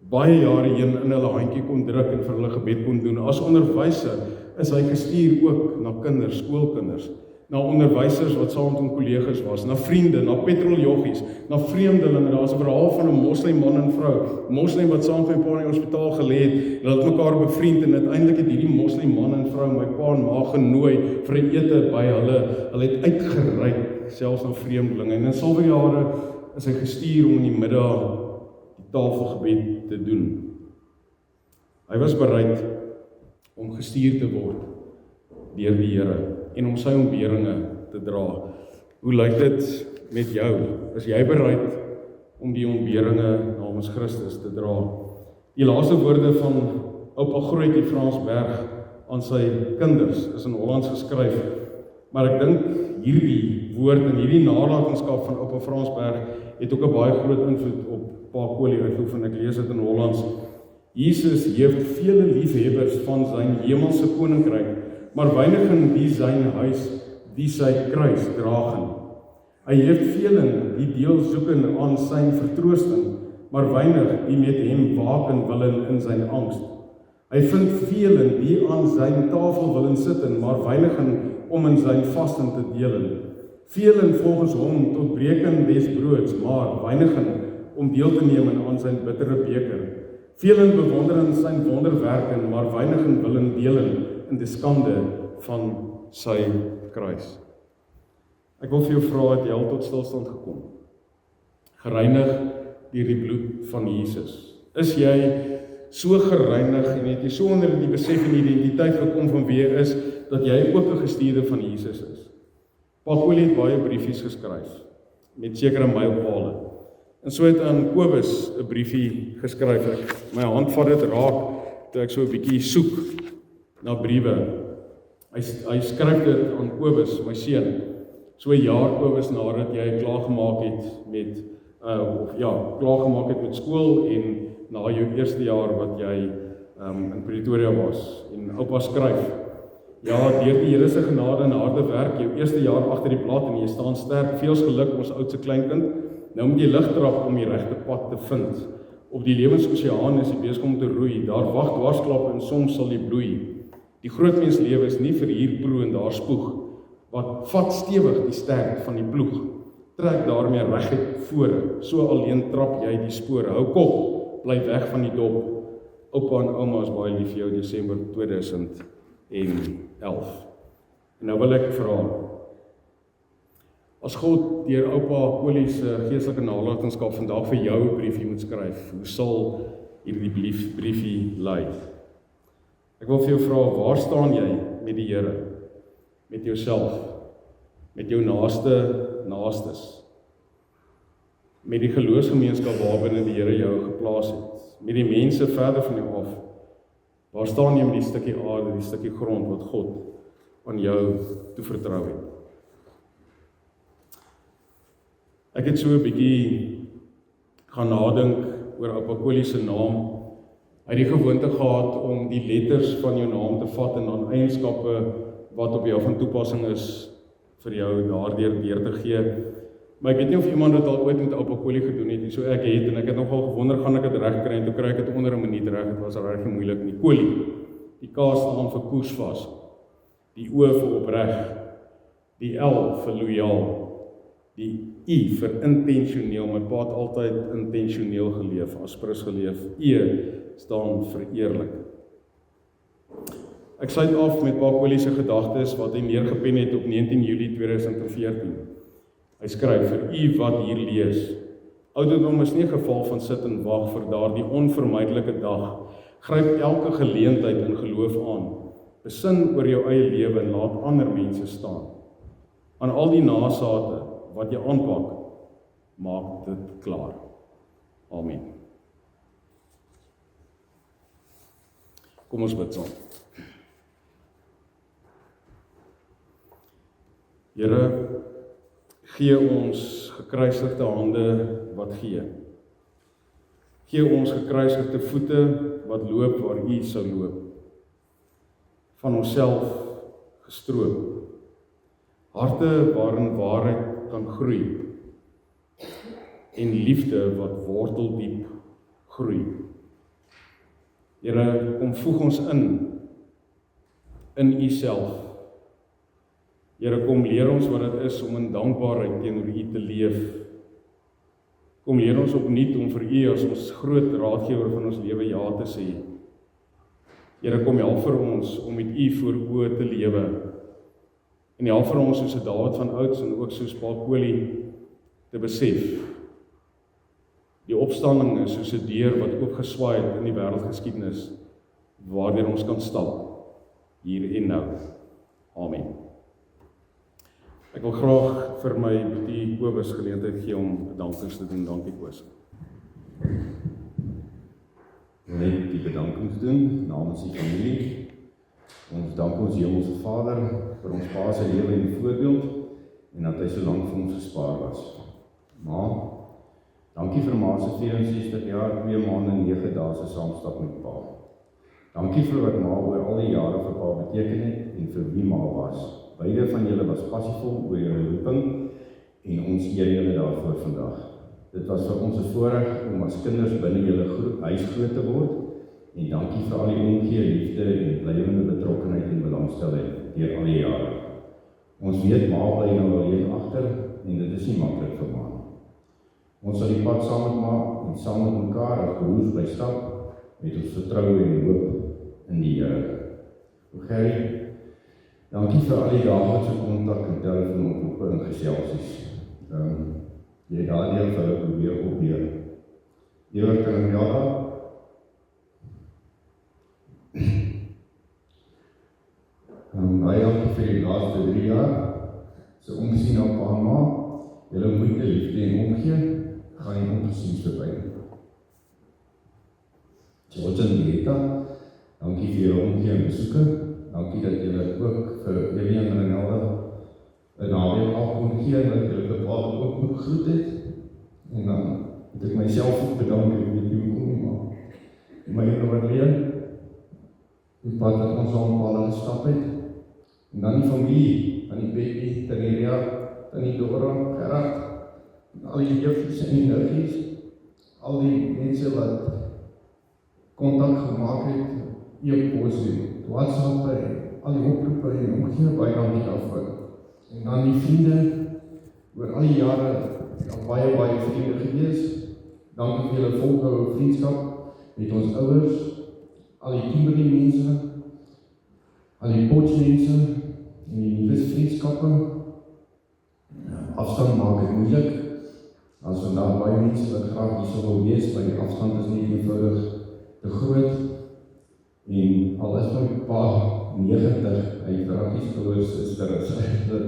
baie jare heen in hulle handjie kon druk en vir hulle gebed kon doen. As onderwyser is hy gestuur ook na kinders, skoolkinders, na onderwysers wat saam met hom kollegas was, na vriende, na petroljoggies, na vreemdelinge. Daar is 'n verhaal van 'n moslim man en vrou, moslim wat saam met my pa in die hospitaal gelê het, hulle het mekaar bevriend en uiteindelik het hierdie moslim man en vrou my pa en ma genooi vir 'n ete by hulle. Hulle het uitgereik selfs na vreemdelinge. En in sulke jare is hy gestuur om in die middag die tafelgebed te doen. Hy was bereid om gestuur te word deur die Here en om sy ontberinge te dra. Hoe lyk dit met jou? Is jy bereid om die ontberinge namens Christus te dra? Die laaste woorde van oupa Grootjie Frans Berg aan sy kinders is in Hollands geskryf, maar ek dink hierdie woord en hierdie nalatenskap van oupa Frans Berg het ook 'n baie groot invloed op pa Collie uitgeoefen. Ek lees dit in Hollands. Jesus heeft vele liefhebbers van zijn hemelse koninkryk, maar weinigen die zijn huis, die sy kruis dragen. Hy heeft velen die deel zoeken aan zijn vertroosting, maar weinig die met hem waken willen in zijn angst. Hy vind velen die aan zijn tafel willen zitten, maar weinigen om in zijn vasten te delen. Velen volgens hom tot breken des broods, maar weinigen om deel te nemen aan zijn bittere beker. Velen bewonderen zijn wonderwerken, maar weinigen willen delen in de skande van sy kruis. Ek wil vir jou vra, het jy al tot stilstand gekom? Gereinig deur die bloed van Jesus. Is jy so gereinig en het jy so onder die besef en identiteit gekom van wie jy is, dat jy ook 'n gestuurde van Jesus is? Pa Collie het baie briefies geskryf, met sekere mylpale. En so het aan Kobus 'n briefie geskryf. My hand vat dit raak, toe ek so 'n bietjie soek na briewe. Hy skryf dit aan Kobus, my seun, so 'n jaar Kobus nadat jy klaargemaak het met, klaargemaak het met skool en na jou eerste jaar wat jy in Pretoria was. En oupa skryf, ja, deur die Here se genade en harde werk, jou eerste jaar agter die blad en jy staan sterk, veels geluk ons oudste kleinkind. Nou moet jy lig trap om die regte pad te vind. Op die lewensoseaan is jy besig om te roei, daar wag dwarsklappe en soms sal jy bloei. Die grootmens lewe is nie vir hier proe en daar spoeg, wat vat stewig die sterk van die ploeg, trek daarmee reguit voor, so alleen trap jy die spore, hou kop, bly weg van die dop. Oupa en ouma is baie lief vir jou, Desember 2011. En nou wil ek vra, as God deur oupa Collie se geestelike nalatenskap vandag vir jou 'n briefie moet skryf, hoe sal hierdie briefie lui? Ek wil vir jou vra, waar staan jy met die Here? Met jouself? Met jou naastes? Met die geloofsgemeenskap waarbinne die Here jou geplaas het? Met die mense verder van jou af? Waar staan jy met die stukkie aarde, die stukkie grond wat God aan jou toevertrou het? Ek het so 'n bietjie gaan nadink oor oupa Collie se naam. Hy het die gewoonte gehad om die letters van jou naam te vat en dan eienskappe wat op jou van toepassing is vir jou daardeur deur te gee. Maar ek weet nie of iemand dit al ooit met oupa Collie gedoen het nie. So ek het, en ek het nogal gewonder, gaan ek dit reg kry, en toe kry ek dit onder 'n minuut reg. Dit was reg moeilik nie. Collie. Die K staan vir koers vas. Die O vir opreg. Die L vir loyaal. Die I vir intentioneel. My pa het altyd intentioneel geleef, aspres geleef. E staan vir eerlik. Ek sluit af met Pa Kolie se gedagtes wat hy neergepen het op 19 Julie 2014. Hy skryf vir u wat hier lees. Ouderdom is nie 'n geval van sit en wag vir daardie onvermydelike dag. Gryp elke geleentheid in geloof aan. Besin oor jou eie lewe en laat ander mense staan. Aan al die nasate wat jy aanpak, maak dit klaar. Amen. Kom ons bid saam. Here, gee ons gekruisigde hande wat gee. Gee ons gekruisigde voete wat loop waar U sou loop. Van onsself gestroop. Harte waarin waarheid kan groei. En liefde wat worteldiep groei. Here, kom voeg ons in U self. Here, kom leer ons wat dit is om in dankbaarheid teenoor U te leef. Kom leer ons opnuut om vir U as ons groot raadgewer van ons lewe ja te sê. Here, kom help vir ons om met U voor oë te lewe. En help vir ons soos 'n Dawid van ouds en ook soos Pa Kolie te besef. Die opstanding is soos 'n deur wat oopgeswaai het in die wêreldgeskiedenis, waardeur ons kan stap, hier en nou. Amen. Ek wil graag vir my boetie Kobus geleentheid gee om bedankings te doen. Dankie Kobus. Net die bedankings doen namens die familie. Ons dank ons Hemelse Vader vir ons pa se lewe en voorbeeld en dat hy so lank vir ons gespaar was. Ma, dankie vir ma se 64 jaar, 2 maande en 9 dae se saamstap met pa. Dankie vir wat ma oor al die jare vir pa beteken het en vir wie ma was. Beide van julle was passievol oor julle roeping en ons eer julle daarvoor vandag. Dit was vir ons 'n voorreg om as kinders binne julle huis groot te word en dankie vir al die omgee, liefde en blywende betrokkenheid en belangstelling deur al die jare. Ons weet ma bly nou alleen agter en dit is nie maklik vir ma. Ons sal die pad saam met ma en saam met mekaar as broers bly stap met ons vertroue en hoop in die Here. Gerry, dankie vir al die daaglikse kontak en telefoonoproepe en geselsies. Jy het daardie vir hulle probeer opleer. Ewert en Jara, baie dankie vir die laaste 3 jaar, se omgesien op pa en ma, julle moeite, liefde en omgee, gaan nie ongesien verby. George en Greta, dankie vir julle omgee en besoeke, dankie dat julle ook vir Elie en Renelde 'n naweek af kon gee, en dat julle bepaal ook moet groet het, en dan het ek myself ook bedank, ek weet nie hoekom nie, maar my oorleer, die pad dat ons al bepaalde gestap het, en dan die familie, dan die Becky, Tanelia, dan die Dora, Gerard, en al die juffies en die nuggies, al die mense wat kontak gemaak het, e-pos en WhatsApp en al die oproepe en omgee baie dankie daarvoor. En dan die vriende, oor al die jare, baie vriende gewees. Dankie vir julle volgehoue vriendskap met ons ouers, al die Kimberley mense, al die Potch mense, en die nuwe vriendskappe. Afstand maak het moeilik. As vandag baie mense wat graag hier sou wil wees, maar die afstand is nie eenvoudig te groot. En al is my pa 90, hy prakties gehoors is dat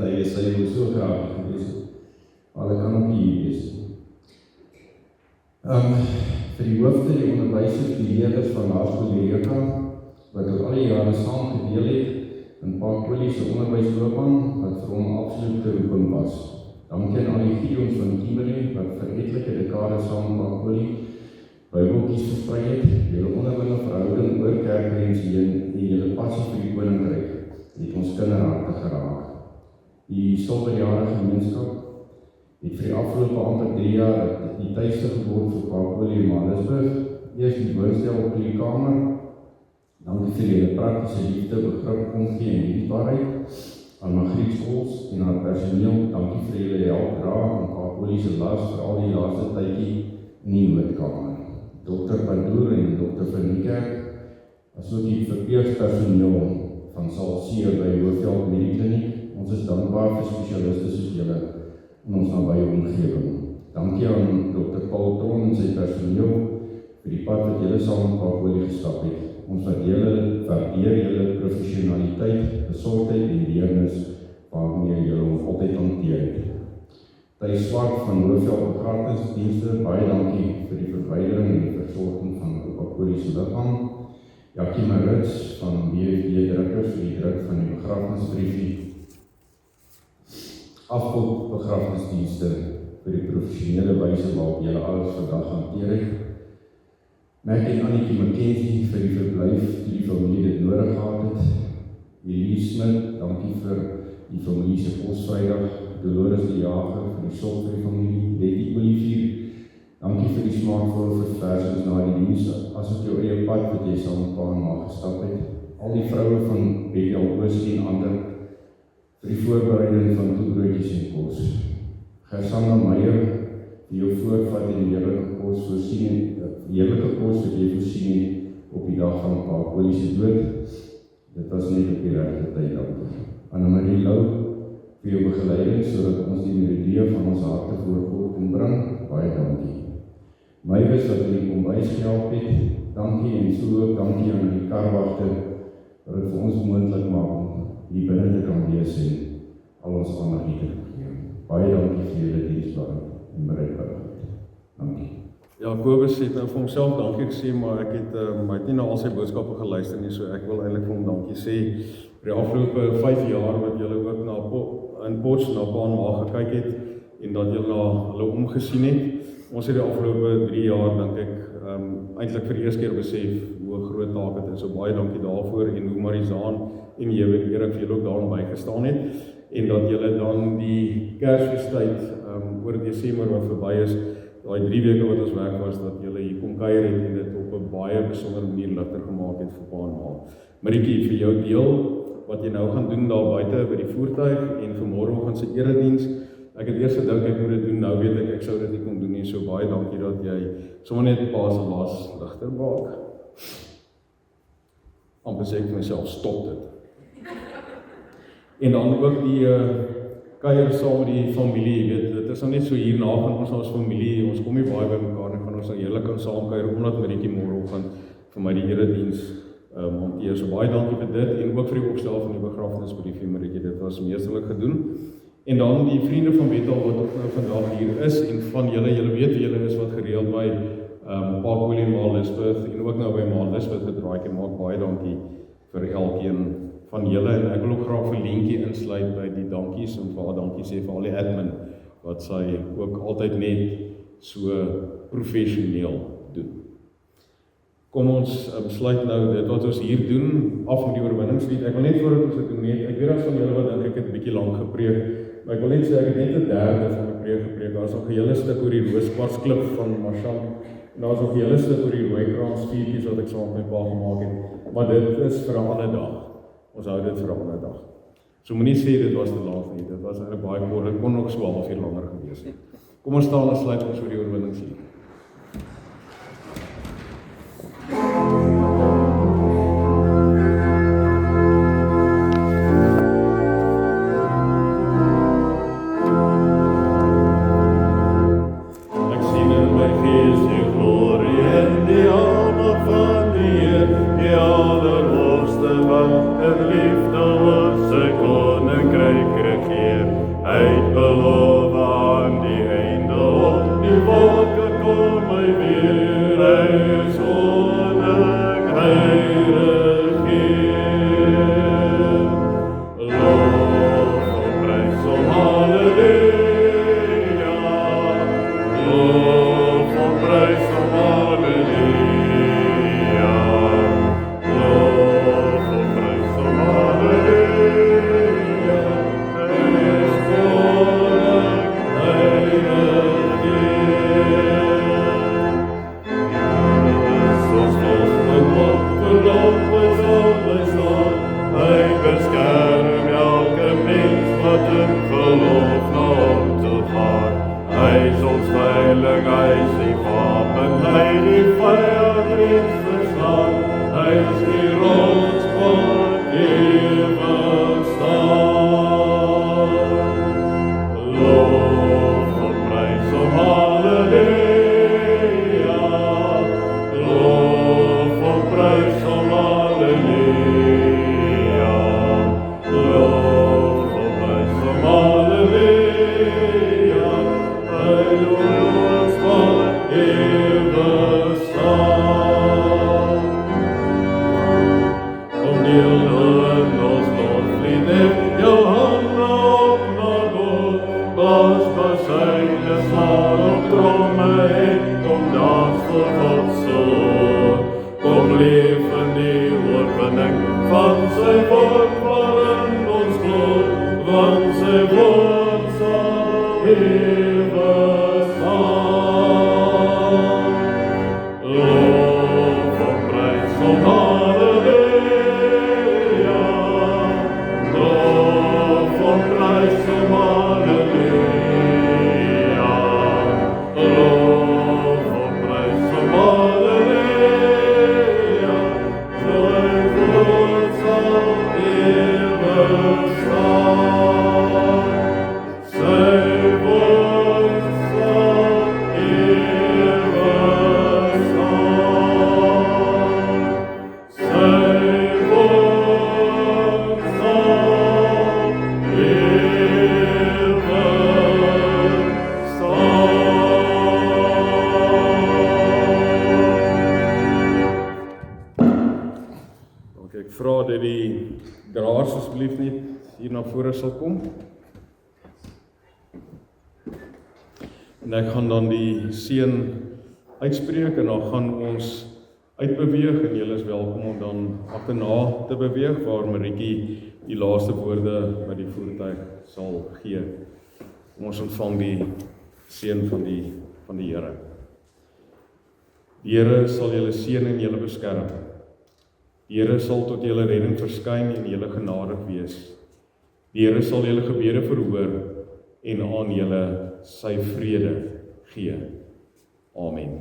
hy sy so graag gewees het. Maar hy kan ook nie hier wees. Vir die hoofde, die onderwysers, die leerders van Laerskool Eureka, wat oor al die jare saam gedeel het, en Pa Kolie se onderwysloopbaan, wat vir hom absolute roeping was. Dankie aan al die Gideons van Kimberley, wat vir etlike dekades saam met Pa Kolie Bybeltjies versprei het, julle onderlinge verhouding oor kerkgrense heen en julle passie vir die koninkryk het ons kinderharte geraak. Die silverjare gemeenskap het vir die afgelope amper 3 jaar die tuiste geword vir Pa Kolie en Malisburg, eers die woonstel op die kamer, dankie vir julle praktiese liefde, begrip, omgee en liefbaarheid, aan Margriet Skols en haar personeel, dankie vir julle help dra en Kaapoli se las vir al die laaste tydjie in die noodkamer. Dr. Bandoer en Dr. Van Niekerk, asook die verpleegpersoneel van Saal C by Hoofveld Medikliniek. Ons is dankbaar vir spesialiste soos julle in ons nabye omgewing. Dankie aan Dr. Paul Tron en sy personeel vir die pad wat julle saam met Kaapoli gestap het. Ons waardeer julle professionaliteit, besorgdheid en deernis waarmee julle ons altyd hanteer het. Thys Swart van Hoofveld Begrafnisdienste, baie dankie vir die verwydering en die versorging van Kaapoli se liggaam. Jackie Marits van BFD Drukkers vir die druk van die begrafnisbriefie. Afkop Begrafnisdienste vir die professionele wyse waarop julle alles vandag hanteer het. Mac en Annetjie McKenzie vir die verblyf toe die familie dit nodig gehad het. Elie Smit, dankie vir die familie se posvrydag. Dolores die Jager vir die sorg vir die familie. Betty Olivier, dankie vir die smaakvolle verversings na die diens, asook jou eie pad wat jy saam met pa en ma gestap het. Al die vroue van Bethel Oos en ander vir die voorbereiding van toebroodjies en kos. Gersanda Meyer, die jou voorvat en heerlike kos voorsien, heerlike kos wat jy voorsien op die dag van Kaapoli se dood. Dit was net op die regte tyd, dankie. Annemarie Lou, vir jou begeleiding, sodat ons die melodie van ons harte voor God kon bring, baie dankie. Mywis wat in die kombuis gehelp het, dankie en so ook dankie aan die karwagte, wat het vir ons moontlik maak om hier binne te kan wees en al ons aandag hier te gee. Baie dankie vir julle diensbaarheid en bereidbaarheid. Dankie. Ja, Kobus het nou vir homself dankie gesê, maar ek het nie na al sy boodskappe geluister nie, so ek wil eintlik vir hom dankie sê. Vir die afgelope 5 jaar wat julle ook in Potch na pa en ma gekyk het en dat julle na hulle omgesien het. Ons het die afgelope 3 jaar, dink ek, eintlik vir die eerste keer besef hoe 'n groot taak dit is. So baie dankie daarvoor en hoe Marizaan en Erik vir julle ook daarin bygestaan het. En dat julle dan die Kersfeestyd oor Desember wat verby is, daai 3 weke wat ons weg was, dat julle hier kom kuier het en dit op 'n baie besondere manier ligter gemaak het vir pa en ma. Maritjie, vir jou deel wat jy nou gaan doen daar buite by die voertuig en vir môreoggend se erediens. Ek het eers gedink ek moet dit doen, nou weet ek sou dit nie kon doen nie, so baie dankie dat jy sommer net pa se las ligter maak. Amper sê ek vir myself, stop dit. En dan ook die kuier saam met die familie, weet, dit is nou net so hierna gaan ons as familie, ons kom nie baie by mekaar en gaan ons nou heerlik kan saam kuier, omdat Maritjie môreoggend vir my die erediens hanteer. So baie dankie vir dit en ook vir die opstel van die begrafnisbriefie, Maritjie, dit was meesterlik gedoen. En dan die vriende van Bethel wat ook nou vandag hier is en van julle weet wie julle is wat gereeld by Pa Kolie en Ma Lisbeth en ook nou by Ma Lisbeth gedraai maak, baie dankie vir elkeen van julle en ek wil ook graag vir Lientjie insluit by die dankies en vir haar dankie sê vir al die admin wat sy ook altyd net so professioneel doen. Kom ons sluit nou dit wat ons hier doen af met die oorwinningslied. Ek wil net voordat ons dit doen net, ek weet as van julle wat dink ek het 'n bietjie lank gepreek, maar ek wil net sê ek het net 'n derde van die preek gepreek. Daar's nog 'n hele stuk oor die Rooskwarsklip van Marchand en daar's nog 'n hele stuk oor die Rooikraans vuurtjies wat ek saam met my pa gemaak het. Maar dit is vir 'n ander dag. Ons hou dit vir 'n ander dag. So moenie sê dit was te laat nie. Dit was eintlik baie kort. Dit kon nog so 'n halfuur langer gewees het. Kom ons staan en sluit ons vir die oorwinningslied. Beloof aan die einde op die wolken. hier na vore sal kom. En ek gaan dan die seën uitspreek en dan gaan ons uitbeweeg en julle is welkom om dan agterna te beweeg waar Marietjie die laaste woorde by die voertuig sal gee. Ons ontvang die seën van die Here. Die Here sal julle seën en julle beskerm. Die Here sal tot julle redding verskyn en julle genadig wees. Die Here sal julle gebede verhoor en aan julle sy vrede gee. Amen.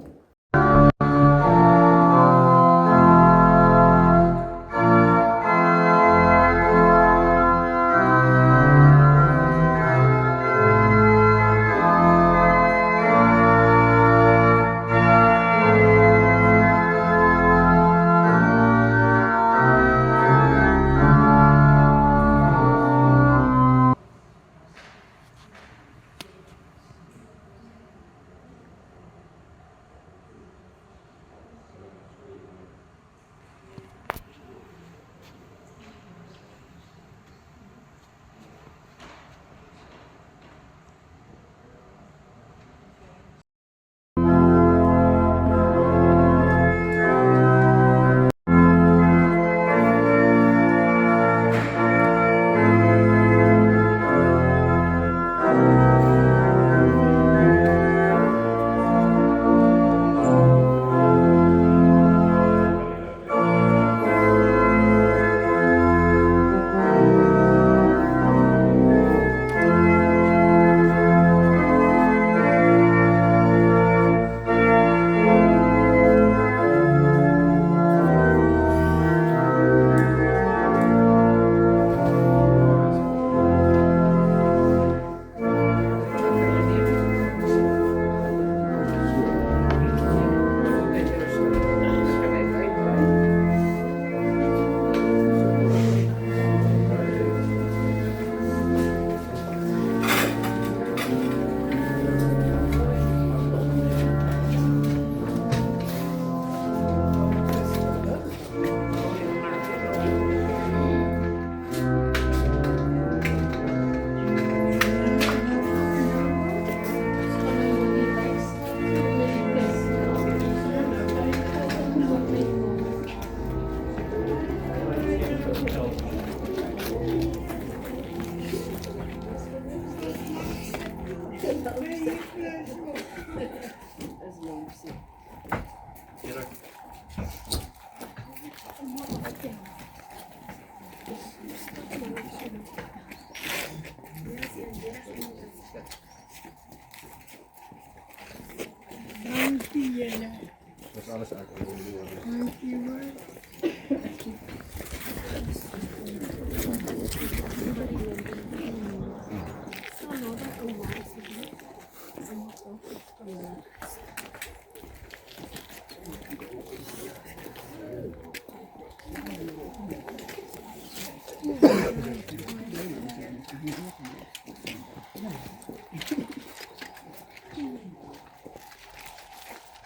Dat is alles uit.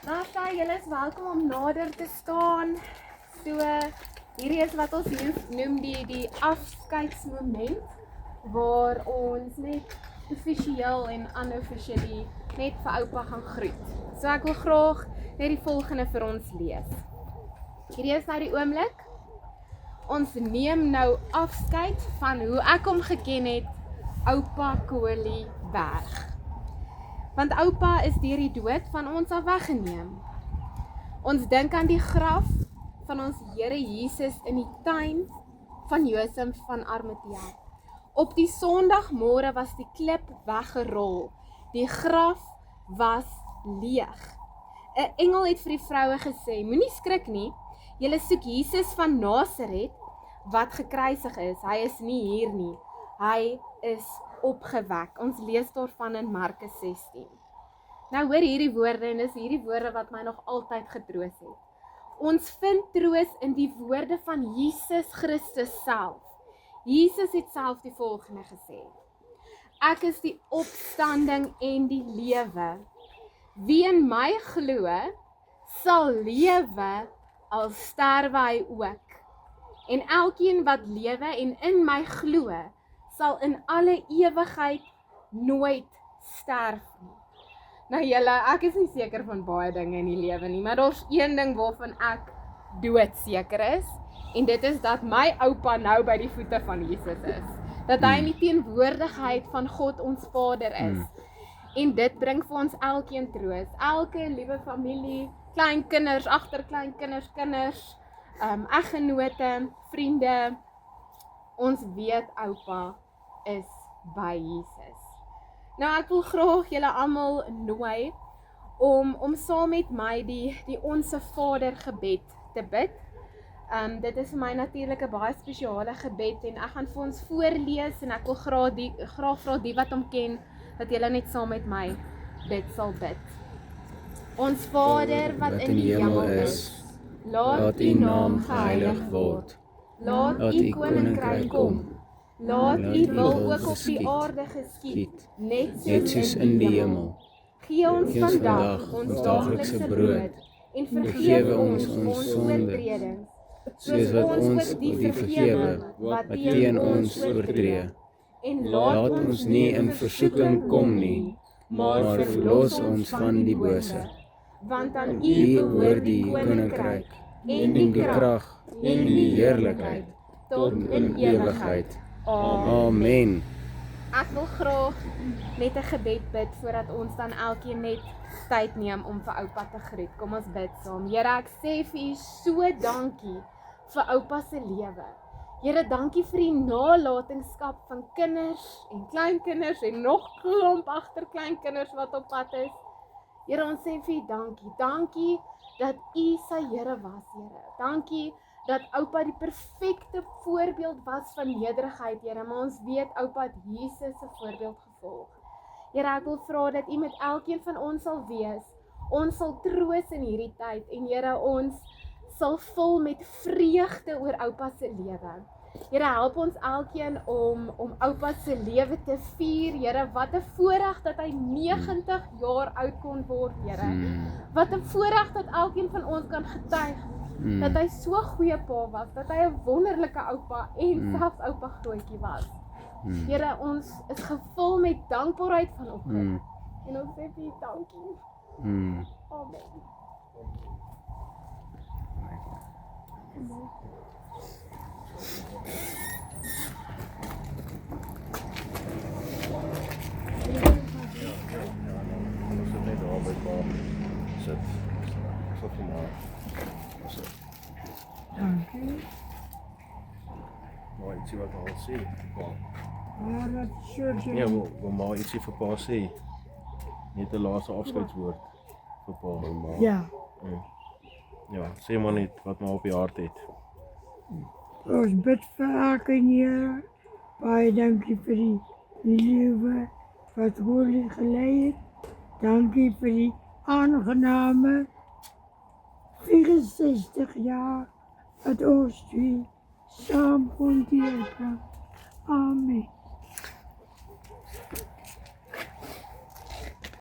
Nafta, julle is welkom om nader te staan. So, hierdie is wat ons hier noem die afskeidsmoment, waar ons net offisieel en unofficially net vir oupa gaan groet. So ek wil graag net die volgende vir ons lees. Hierdie is nou die oomblik. Ons neem nou afskeid van hoe ek hom geken het, oupa Kolie Berg. Want oupa is deur die dood van ons af weggeneem. Ons dink aan die graf van ons Here Jesus in die tuin van Josef van Arimatea. Op die Sondagmôre was die klip weggerol. Die graf was leeg. 'n Engel het vir die vroue gesê: "Moenie skrik nie. Julle soek Jesus van Nasaret wat gekruisig is. Hy is nie hier nie. Hy is opgewek." Ons lees daarvan in Markus 16. Nou hoor hierdie woorde, en dis hierdie woorde wat my nog altyd getroos het. Ons vind troos in die woorde van Jesus Christus self. Jesus het self die volgende gesê: "Ek is die opstanding en die lewe. Wie in my glo, sal lewe al sterwe hy ook. En elkeen wat lewe en in my glo, sal in alle ewigheid nooit sterf nie. Nou julle, ek is nie seker van baie dinge in die lewe nie, maar daar's een ding waarvan ek doodseker is, en dit is dat my oupa nou by die voete van Jesus is. Dat hy in die teenwoordigheid van God ons Vader is. En dit bring vir ons elkeen troos. Elke liewe familie, kleinkinders, agterkleinkinders, kinders, eggenote, vriende, ons weet oupa is by Jesus. Nou ek wil graag julle almal nooi om saam met my die Onse Vader gebed te bid. Dit is vir my natuurlik 'n baie spesiale gebed en ek gaan vir ons voorlees en ek wil graag vra die wat hom ken dat julle net saam met my dit sal bid. Ons Vader wat in die hemel is, laat U naam geheilig word. Laat U koninkryk kom. Laat U wil ook op die aarde geskied, net soos in die hemel. Gee ons vandag ons daaglikse brood en vergewe ons oortredings, soos wat ons die vergewe wat teen ons oortree. En laat ons nie in versoeking kom nie, maar verlos ons van die bose. Want aan U behoort die koninkryk en die krag en die heerlikheid tot in ewigheid. Amen. Ek wil graag net 'n gebed bid voordat ons dan elkeen net tyd neem om vir oupa te groet. Kom ons bid saam. Here, ek sê vir U so dankie vir oupa se lewe. Here, dankie vir die nalatenskap van kinders en kleinkinders en nog klomp agterkleinkinders wat op pad is. Here, ons sê vir U dankie. Dankie dat U sy Here was, Here. Dankie dat oupa die perfekte voorbeeld was van nederigheid, Here, maar ons weet oupa het Jesus se voorbeeld gevolg. Here, ek wil vra dat U met elkeen van ons sal wees. Ons sal troos in hierdie tyd en Here, ons sal vol met vreugde oor oupa se lewe. Here, help ons elkeen om oupa se lewe te vier. Here, wat 'n voorreg dat hy 90 jaar oud kon word, Here. Wat 'n voorreg dat elkeen van ons kan getuig dat hy so goeie pa was, dat hy 'n wonderlike oupa en selfs oupa grootjie was. Here, ons is gevul met dankbaarheid vanoggend. En ons sê vir U dankie. Amen. Ons het net daar by pa sit. Vir vandag. Dankie. Maar ietsie wat al sê. Maar dat soort Ja, wil maar ietsie vir pa sê. Net 'n laaste afskeidswoord vir pa. Ja, Ja, sê maar net wat maar op die hart het. ons bid vir elkeen Here. Baie dankie vir die lewe wat Holy gelei het. Dankie vir die aangename 64 jaar wat ons twee saam kon deurbring. Amen.